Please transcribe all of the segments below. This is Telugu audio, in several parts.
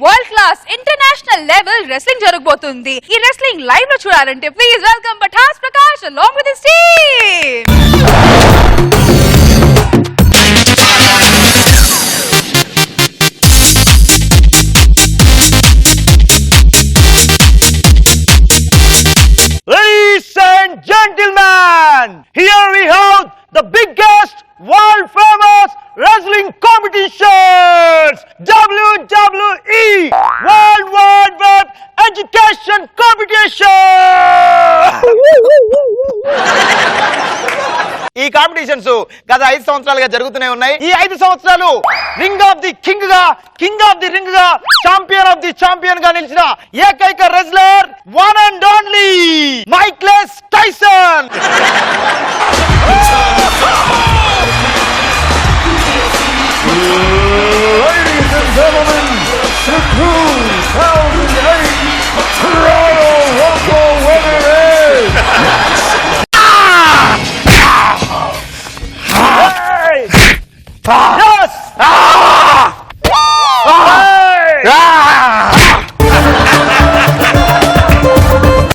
World class international level wrestling జరగబోతుంది. ఈ రెస్లింగ్ లైవ్ లో చూడాలంటే please welcome Patas Prakash along with his team. Ladies and gentlemen, here we have the biggest world famous wrestling competitions, WWE World Wide Web Education Competition. ఈ కాంపిటీషన్స్ గత 5 సంవత్సరాలుగా జరుగుతూనే ఉన్నాయి. ఈ 5 సంవత్సరాలు రింగ్ ఆఫ్ ది కింగ్ గా, కింగ్ ఆఫ్ ది రింగ్ గా, ఛాంపియన్ ఆఫ్ ది ఛాంపియన్ గా నిలిచిన ఏకైక wrestler one and only మైక్లెస్ Tyson. Ladies and gentlemen, the 2008 Toronto Rumble winner is yes!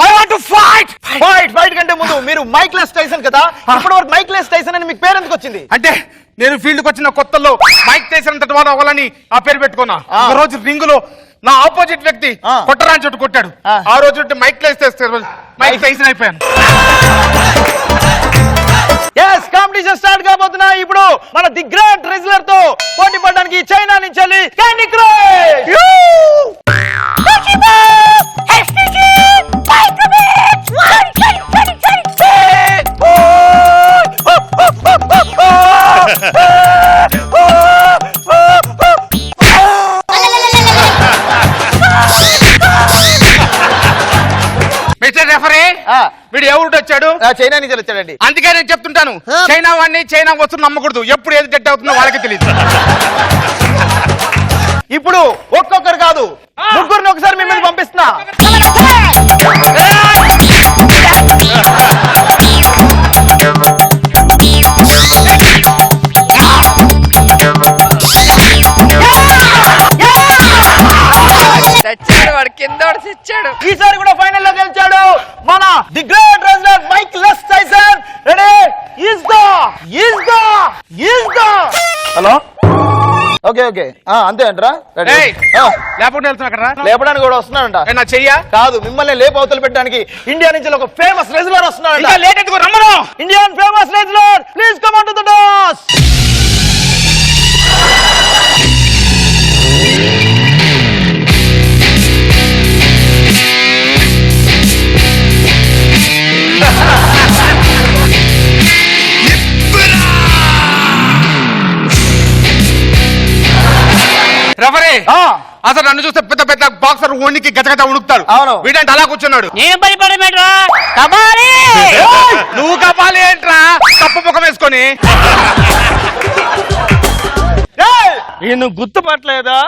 I want to fight! Fight కంటే ముందు మీరు మైక్లెస్ టైసన్ కదా, ఇప్పటి వరకు మైక్లెస్ టైసన్ అని మీకు పేరు ఎందుకు వచ్చింది? అంటే నేను ఫీల్డ్ కి వచ్చిన కొత్తలో మైక్ టైసన్ తర్వాత అవ్వాలని ఆ పేరు పెట్టుకున్నా. ఒక రోజు రింగ్ లో నా ఆపోజిట్ వ్యక్తి కొట్టరాని చోటు కొట్టాడు. ఆ రోజు మైక్ టైసన్ అయిపోయాను. ఎస్, కాంపిటీషన్ స్టార్ట్ కాబోతున్నా. ఇప్పుడు మన ది గ్రేట్ రెజ్లర్ తో పోటీ పడడానికి చైనా నుంచి క్యాండీ క్రష్. మిస్టర్ రెఫరీ, వీడు ఎవరు వచ్చాడు? చైనా నుంచి వచ్చాడండి. అందుకే నేను చెప్తుంటాను, చైనా వాడిని చైనా వస్తువు నమ్మకూడదు. ఎప్పుడు ఏది డెడ్ అవుతుందో వాళ్ళకి తెలియదు. ఇప్పుడు ఒక్కొక్కరు కాదు, ముగ్గురిని ఒకసారి మిమ్మల్ని పంపిస్తున్నా. వాడు కింద తెచ్చాడు. ఈసారి కూడా ఫైనల్ లో గెలిచాడు మన the great wrestler మైక్లెస్ Tyson. Ready? Hello, okay అంతే అంటారా? లేపడానికి కూడా వస్తున్నాడంట. నా చెయ్యా కాదు, మిమ్మల్ని లేపు అవతలు పెట్టడానికి ఇండియా నుంచి ఒక ఫేమస్ రెజ్లర్ వస్తున్నాడు. Indian famous wrestler, please come on to the DOS. Referee, అసలు నన్ను చూస్తే పెద్ద పెద్ద బాక్సర్ ఓనికి గజగజ ఉణుకుతాడు. అవును, వీడంటే అలా కూర్చున్నాడు. నేను భయపడమేట్రా కబాలి. నువ్వు కబాలి ఏంట్రా తప్పు ముఖం వేసుకొని? ఈయన గుర్తుపట్టలేదా?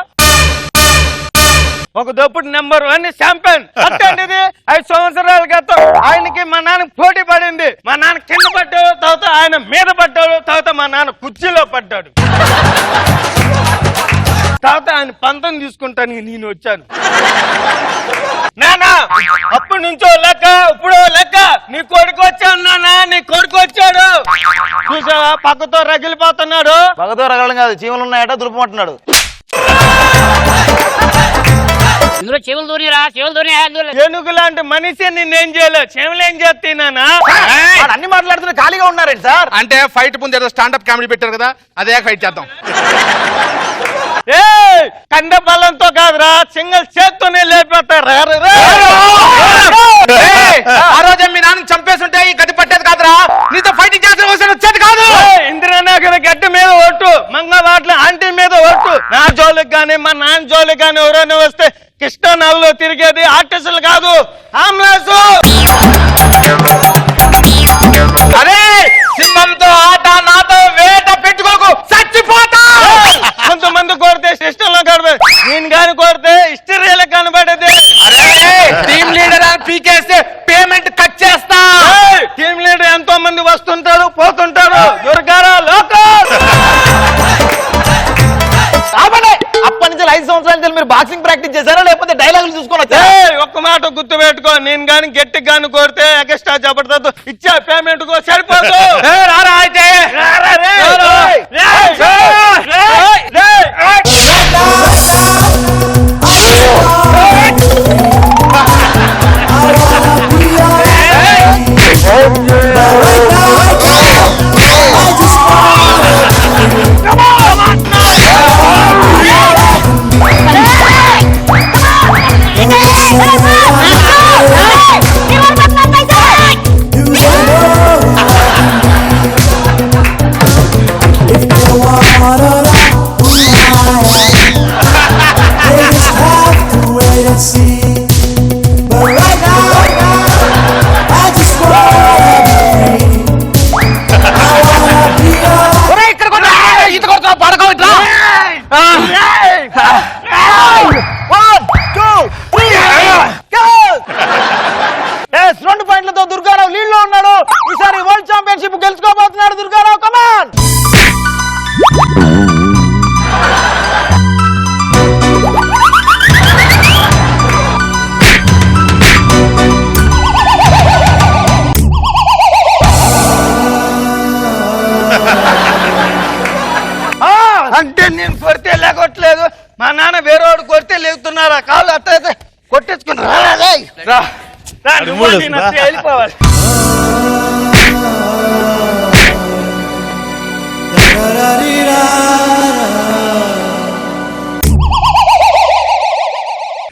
ఒక దప్పుడు నెంబర్ 1 ఛాంపియన్. అట్టండి, 5 సంవత్సరాల క్రితం ఆయనకి మా నాన్న పోటీ పడింది. మా నాన్న కింద పడ్డాడు, తర్వాత ఆయన మీద పడ్డాడు, తర్వాత మా నాన్న కుర్చీలో పడ్డాడు. తర్వాత ఆయన పంతం తీసుకుంటానికి నేను వచ్చాను. నానా, అప్పటి నుంచో లెక్క, ఇప్పుడు లెక్క. నీ కొడుకు వచ్చాడు నానా, నీ కొడుకు వచ్చాడు. చూసావా, పక్కతో రగిలిపోతున్నాడు. పక్కతో రగలడం కాదు, చీమలు ఉన్నాయట, దులుపమంటున్నాడు. ఇందులో చెవులు దూరిరా, చెవులు దూరి. ఏనుగు లాంటి మనిషి నిన్నేం చేయలేదు, చెవులు ఏం చేస్తున్నానా? అన్ని మాట్లాడుతున్నా, ఖాళీగా ఉన్నారండి సార్. అంటే ఫైట్ ముందు ఏదో స్టాండప్ కామెడీ పెట్టారు కదా, అదే ఫైట్ చేద్దాం. కండ బలంతో కాదురా, సింగిల్ చేత్తోనే లేపేస్తారు. ఆ రోజే మీ నాన్న చంపేస్తుంటే ఈ గడ్డి పట్టేది కాదురా, నీతో ఫైటింగ్ చేసిన వచ్చేది కాదు. ఇంద్రనగర్ గడ్డి మీద ఒట్టు, మంగళవాట్ల ఆంటీ మీద ఒట్టు. నా జోలికి కానీ మా నాన్న జోలికి కానీ ఎవరైనా వస్తే కృష్ణానగర్లో తిరిగేది ఆర్టిస్టులు కాదు, ఆంబులెన్స్. అరే, సింహంతో ఆట, నాతో వేట పెట్టుకోకు, చచ్చిపోతా. కొంతమంది కొడితే సిస్టంలో కనబడదు, నేను కానీ కొడితే హిస్టరీలో కనబడేది. అరే, టీమ్ లీడర్ అని పీకేస్తే పేమెంట్ కట్ చేస్తా. టీమ్ లీడర్ ఎంతో మంది వస్తుంటారు పోతుంటారు. దుర్గారా లోకల్. అప్పటి నుంచి 5 సంవత్సరాల నుంచి మీరు బాక్సింగ్ ప్రాక్టీస్ లేకపోతే డైలాగులు చూసుకొని వచ్చా? ఒక్క మాట గుర్తు పెట్టుకో, నేను గాని గట్టి గాని కోరితే ఎక్స్ట్రా జబర్దస్త్ ఇచ్చే పేమెంట్ కో సరిపోదు. రారా అయితే రెండు పాయింట్లతో దుర్గారావు లీడ్ లో ఉన్నాడు. ఈసారి వరల్డ్ ఛాంపియన్షిప్ గెలుచుకోబోతున్నాడు దుర్గారావు. కమాన్. అంటే నేను కొడితే లేకొట్టలేదు, మా నాన్న వేరేవాడు కొడితే లేకుతున్నారా? కాళ్ళు అట్టయితే కొట్టేసుకున్నా వెళ్ళిపోవాలి.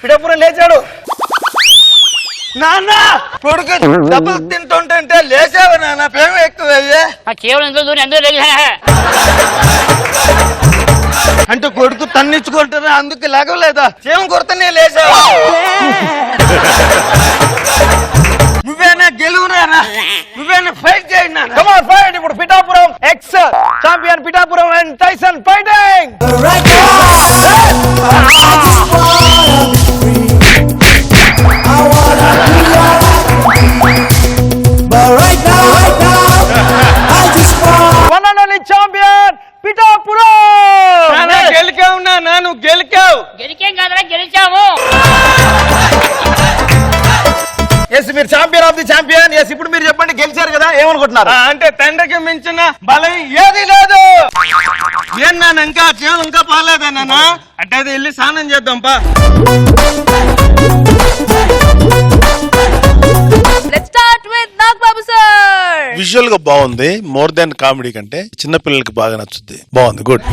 పిఠాపురం లేచాడు. నాన్న కొడుకు డబ్బులు తింటుంటే లేచావు నాన్న, ప్రేమ ఎక్కువ ఆ కేవలం ఎందులో దూరం ఎందులో లేదు. అంటే కొడుకు తన్నిచ్చుకుంటున్నా అందుకు లేగలేదా? చేమ కొరతనే లేచావా? నువ్వేనా గెలువునా? నువ్వేనా ఫైట్ చేయినా? Come on fight. ఇప్పుడు Pithapuram ex champion Pithapuram and Tyson fighting. One and only champion Pithapuram. గెలికావు నాన్న, నువ్వు గెలికావు. గెలికేం కాదురా, గెలిచాము. ఎస్ మీరు champion of the champion. Yes ఇప్పుడు మీరు చెప్పండి, గెలిచారు కదా, ఏమనుకుంటున్నారు? అంటే తండ్రికి మించిన బలం ఏది లేదు. ఏం నాన్న ఇంకా చేయాలి, ఇంకా పాలేదా నాన్న? అంటే అది వెళ్ళి స్నానం చేద్దాం పా. Let's start with Nagbabu sir. Visual గా బాగుంది, మోర్ దాన్ కామెడీ కంటే చిన్న పిల్లలకి బాగా నచ్చుద్ది. బాగుంది, గుడ్.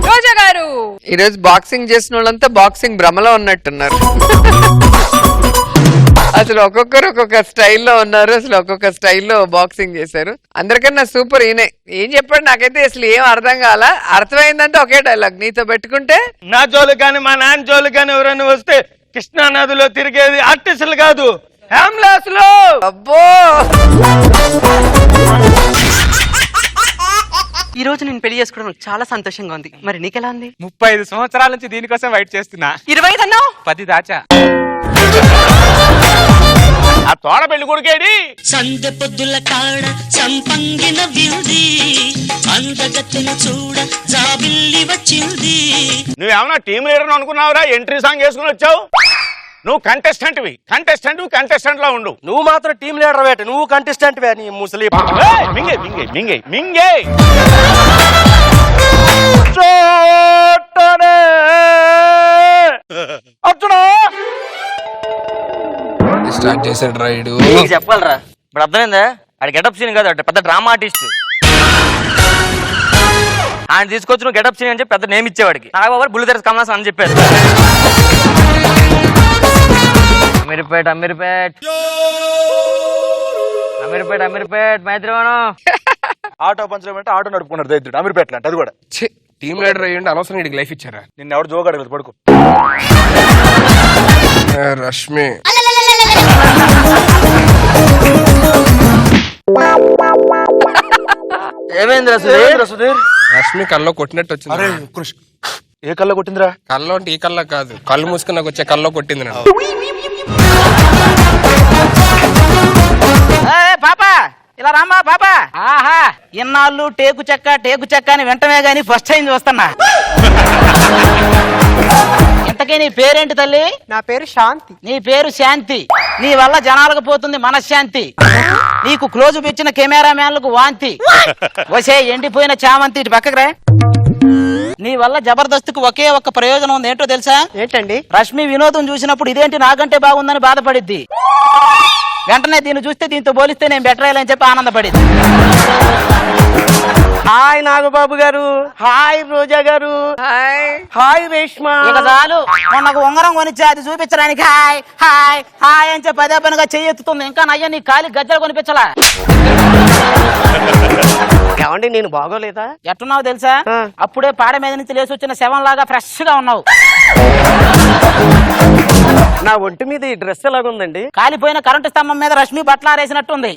రోజా గారు. ఈరోజు బాక్సింగ్ చేసిన వాళ్ళంతా బాక్సింగ్ భ్రమలో ఉన్నట్టున్నారు. అసలు ఒక్కొక్కరు ఒక్కొక్క స్టైల్లో ఉన్నారు. అసలు ఒక్కొక్క స్టైల్లో బాక్సింగ్ చేశారు. అందరికన్నా సూపర్ ఈయనే. ఏం చెప్పాడు నాకైతే అసలు ఏం అర్థం కాల. అర్థమైందంటే ఒకే డైలాగ్, నీతో పెట్టుకుంటే నా జోలు కానీ మా నాన్న జోలు కానీ ఎవరైనా వస్తే కృష్ణా నదిలో తిరిగేది ఆర్టిస్టులు కాదు, అంబులెన్స్ లో. అబ్బో ఈ రోజు నేను పెళ్లి చేసుకోవడం చాలా సంతోషంగా ఉంది. మరి నీకెలా ఉంది? 35 సంవత్సరాల నుంచి దీనికోసం వెయిట్ చేస్తున్నా. 25 అన్నావు? 10 దాచా. ఆ తోడ పెళ్లి కొడుకేడి సందె పొద్దుల కాడ సంపంగిన విల్ది అందగత్తెన చూడ జాబిల్లి వచ్చింది. నువ్వేమన్నా టీం లీడర్ అనుకున్నావురా? ఎంట్రీ సాంగ్ వేసుకుని వచ్చావు. నువ్వు కంటెస్టెంట్ లా ఉండు. నువ్వు మాత్రం టీం లీడర్ వేట, నువ్వు కంటెస్టెంట్ వే. నీ ముసలి మింగే మింగే మింగే మింగే స్టార్ట్ చేసాడు రైడు. చెప్పాలరా, ఇప్పుడు అర్థమైందా? అది గెటప్ సీన్ కాదు, అంటే పెద్ద డ్రామా ఆర్టిస్ట్. ఆయన తీసుకొచ్చి నువ్వు గెటప్ సీన్ అని చెప్పి పెద్ద నేమ్ ఇచ్చేవాడికి. నాగబాబు బుల్లితెరస్ కమలాసన్ అని చెప్పారు. అమీర్పేట్ అమీర్పేట్ అమీర్పేట్ అమీర్పేట్ మైత్రివనం. ఆటో పంచడం అంటే ఆటో నడుపుకున్నాడు దైత్రుడు అమీర్పేటలో. అంటే అది కూడా టీమ్ లీడర్ అయ్యండి, అనవసరం వీడికి లైఫ్ ఇచ్చారా? నిన్న ఎవరు జోగాడు పడుకో. రష్మి ఏమైందిరా సుధీర్? రష్మి కల్లో కొట్టినట్టు వచ్చింది. ఏ కళ్ళ కొట్టిందిరా? కల్లో అంటే ఈ కల్లో కాదు, కళ్ళు మూసుకుని నాకు వచ్చే కల్లో కొట్టింది నన్ను. పాపా ఇలా రామ్మా పాపా. ఆహా ఇన్నాళ్ళు టేకు చెక్క అని వెంటనే గాని ఫస్ట్ టైం చూస్తున్నా. ఇంతకీ నీ పేరేంటి తల్లి? నా పేరు శాంతి. నీ పేరు శాంతి. నీ వల్ల జనాలకు పోతుంది మనశ్శాంతి. నీకు క్లోజ్ ఇచ్చిన కెమెరా మ్యాన్లకు వాంతి. వసే ఎండిపోయిన చామంతి ఇటు పక్కకు రా. నీ వల్ల జబర్దస్త్కు ఒకే ఒక్క ప్రయోజనం ఉంది, ఏంటో తెలుసా? ఏంటండి? రష్మి వినోదం చూసినప్పుడు ఇదేంటి నాకంటే బాగుందని బాధపడిద్ది. వెంటనే దీన్ని చూస్తే దీంతో పోలిస్తే నేను బెటర్ అయ్యాలని చెప్పి ఆనందపడింది. హాయ్ నాగబాబు గారు. హాయ్ రోజా గారు. హాయ్ రేష్మా. ఇక చాలు. మొన్నకు ఉంగరం కొనిచ్చా అది చూపించడానికి హాయ్ హాయ్ హాయ్ అని చెప్పి అదే పనిగా చెయ్యెత్తుతుంది. ఇంకా నయ్య నీ కాలి గజ్జలు కొనిపించలా. ఏమండి నేను బాగోలేదా? ఎట్టున్నావు తెలుసా? అప్పుడే పాడ మీద నుంచి లేచి వచ్చిన శవం లాగా ఫ్రెష్ గా ఉన్నావు. నా ఒంటి మీద ఈ డ్రెస్ ఎలాగుందండి? కాలిపోయిన కరెంటు స్తంభం మీద రష్మి బట్టలారేసినట్టుంది.